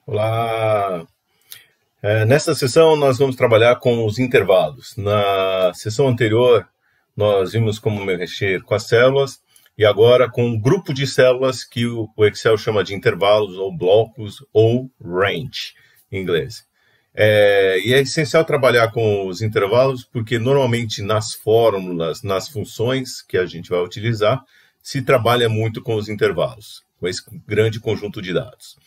Olá! Nesta sessão nós vamos trabalhar com os intervalos. Na sessão anterior nós vimos como mexer com as células e agora com um grupo de células que o Excel chama de intervalos ou blocos ou range em inglês. E é essencial trabalhar com os intervalos porque normalmente nas fórmulas, nas funções que a gente vai utilizar, se trabalha muito com os intervalos, com esse grande conjunto de dados.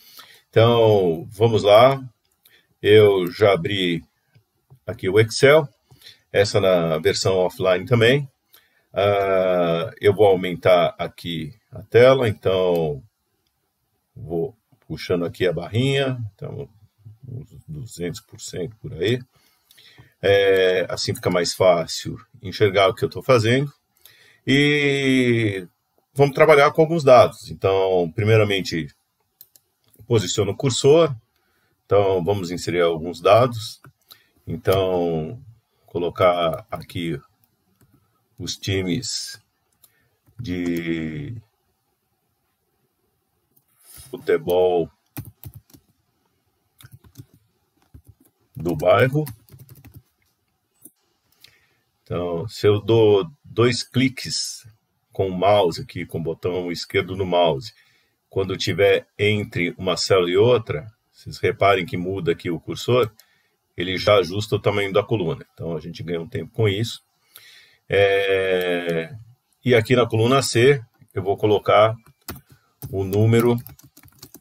Então, vamos lá. Eu já abri aqui o Excel, essa na versão offline também. Eu vou aumentar aqui a tela, então vou puxando aqui a barrinha, então uns 200% por aí. Assim fica mais fácil enxergar o que eu estou fazendo. E vamos trabalhar com alguns dados. Então, primeiramente, posiciono o cursor. Então, vamos inserir alguns dados. Então, colocar aqui os times de futebol do bairro. Então, se eu dou 2 cliques com o mouse aqui, com o botão esquerdo no mouse, quando tiver entre uma célula e outra, vocês reparem que muda aqui o cursor, ele já ajusta o tamanho da coluna. Então, a gente ganha um tempo com isso. E aqui na coluna C, eu vou colocar o número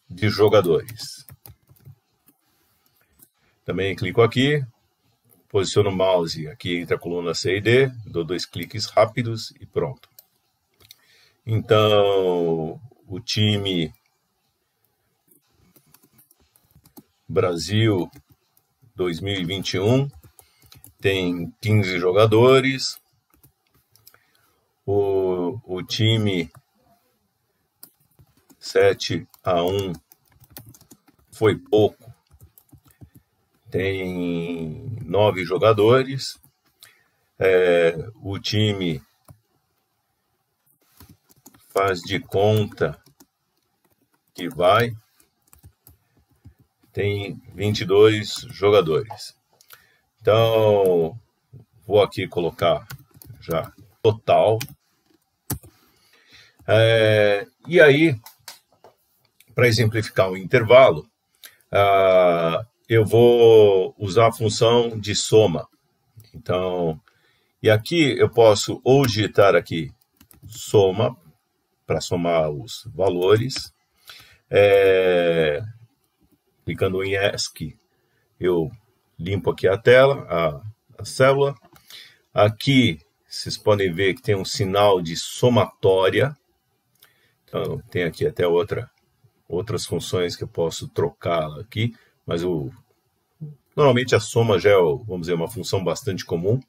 de jogadores. Também clico aqui, posiciono o mouse aqui entre a coluna C e D, dou 2 cliques rápidos e pronto. Então, o time Brasil 2021 tem 15 jogadores. O time 7-1 foi pouco, tem 9 jogadores. O time faz de conta que vai, tem 22 jogadores. Então, vou aqui colocar já total. E aí, para exemplificar o intervalo, eu vou usar a função de soma. Então, e aqui eu posso ou digitar aqui soma, para somar os valores. Clicando em ESC, eu limpo aqui a tela, a célula. Aqui, vocês podem ver que tem um sinal de somatória. Então, tem aqui até outras funções que eu posso trocar aqui, mas normalmente a soma já é, vamos dizer, uma função bastante comum.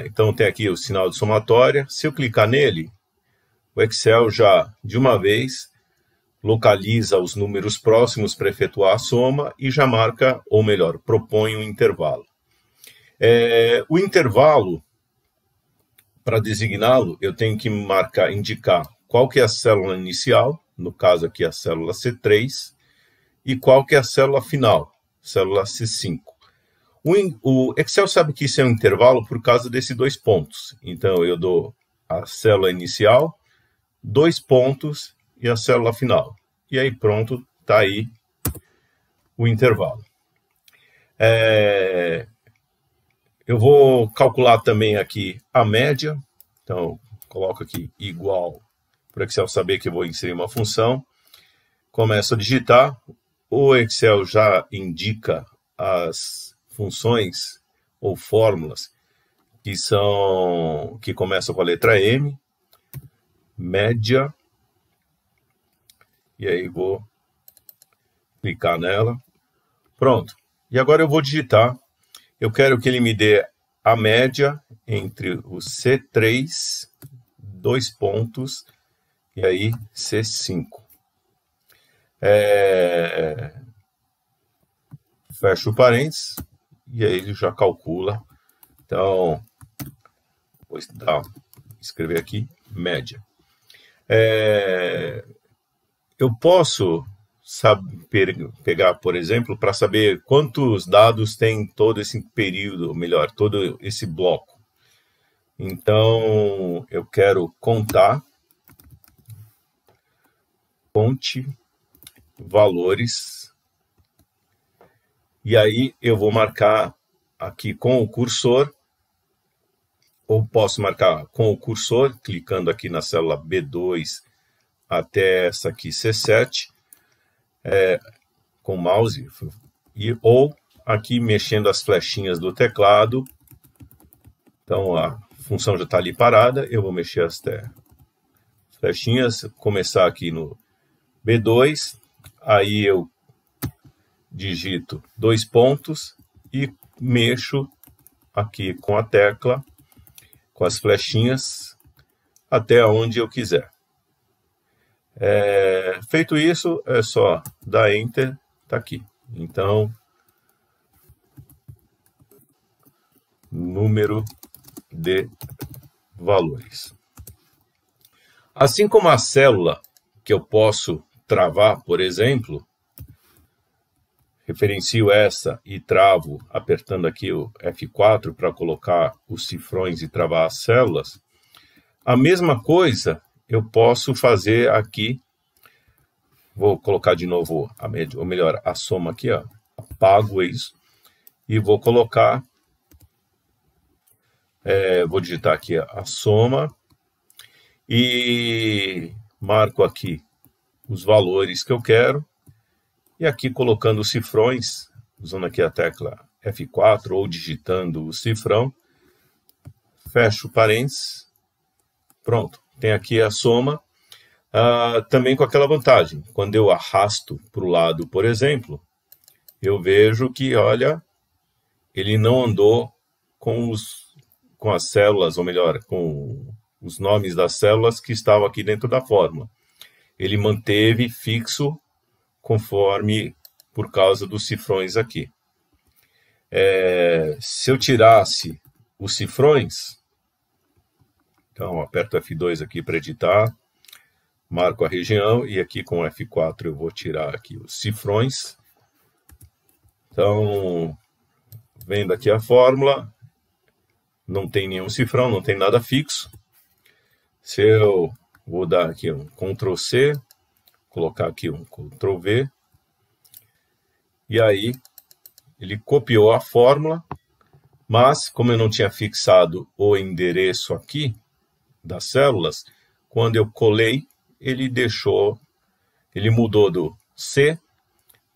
Então, tem aqui o sinal de somatória. Se eu clicar nele, o Excel já, de uma vez, localiza os números próximos para efetuar a soma e já marca, ou melhor, propõe um intervalo. O intervalo, para designá-lo, eu tenho que indicar qual que é a célula inicial, no caso aqui a célula C3, e qual que é a célula final, célula C5. O Excel sabe que isso é um intervalo por causa desses 2 pontos. Então, eu dou a célula inicial, 2 pontos e a célula final. E aí, pronto, está aí o intervalo. Eu vou calcular também aqui a média. Então, coloco aqui igual, para o Excel saber que eu vou inserir uma função. Começo a digitar. O Excel já indica as funções ou fórmulas que começam com a letra M. Média. E aí vou clicar nela. Pronto. E agora eu vou digitar. Eu quero que ele me dê a média entre o C3, 2 pontos, e aí C5. Fecho o parênteses, e aí ele já calcula. Então, vou escrever aqui, média. Eu posso pegar, por exemplo, para saber quantos dados tem todo esse período, ou melhor, todo esse bloco. Então, eu quero contar, conte valores, e aí eu vou marcar aqui com o cursor, ou posso marcar com o cursor, clicando aqui na célula B2 até essa aqui C7, com o mouse, ou aqui mexendo as flechinhas do teclado. Então a função já está ali parada, eu vou mexer as flechinhas, começar aqui no B2, aí eu digito 2 pontos e mexo aqui com a tecla, com as flechinhas, até onde eu quiser. Feito isso, é só dar Enter, está aqui. Então, número de valores. Assim como a célula que eu posso travar, por exemplo, referencio essa e travo apertando aqui o F4 para colocar os cifrões e travar as células. A mesma coisa eu posso fazer aqui. Vou colocar de novo, ou melhor, a soma aqui, ó. Apago isso e vou colocar, vou digitar aqui a soma e marco aqui os valores que eu quero. E aqui colocando os cifrões, usando aqui a tecla F4 ou digitando o cifrão, fecho parênteses, pronto, tem aqui a soma, também com aquela vantagem, quando eu arrasto para o lado, por exemplo, eu vejo que, olha, ele não andou com as células, ou melhor, com os nomes das células que estavam aqui dentro da fórmula. Ele manteve fixo conforme por causa dos cifrões aqui. Se eu tirasse os cifrões, então aperto F2 aqui para editar, marco a região e aqui com F4 eu vou tirar aqui os cifrões. Então, vendo aqui a fórmula, não tem nenhum cifrão, não tem nada fixo. Se eu vou dar aqui um Ctrl C, colocar aqui um Ctrl V, e aí ele copiou a fórmula, mas como eu não tinha fixado o endereço aqui das células, quando eu colei, ele mudou do C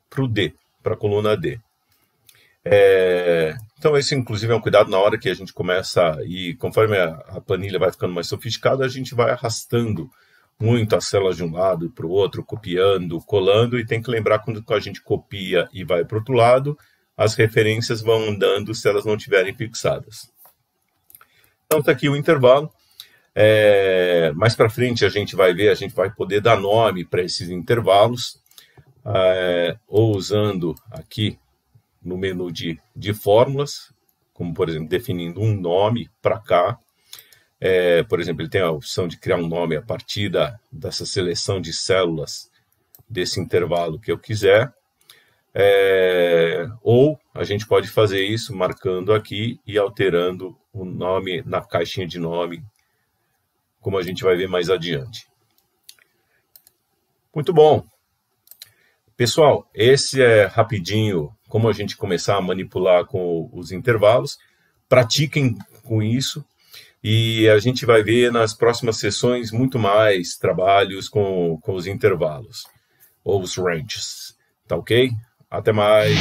para o D, para a coluna D. Então esse inclusive é um cuidado na hora que a gente começa e conforme a planilha vai ficando mais sofisticada, a gente vai arrastando muito as células de um lado para o outro, copiando, colando, e tem que lembrar quando a gente copia e vai para o outro lado, as referências vão andando se elas não estiverem fixadas. Então está aqui o intervalo. Mais para frente a gente vai ver, a gente vai poder dar nome para esses intervalos, ou usando aqui no menu de fórmulas, como por exemplo definindo um nome para cá. Por exemplo, ele tem a opção de criar um nome a partir dessa seleção de células desse intervalo que eu quiser. Ou a gente pode fazer isso marcando aqui e alterando o nome na caixinha de nome, como a gente vai ver mais adiante. Muito bom. Pessoal, esse é rapidinho como a gente começar a manipular com os intervalos. Pratiquem com isso. E a gente vai ver nas próximas sessões muito mais trabalhos com os intervalos, ou os ranges, tá ok? Até mais!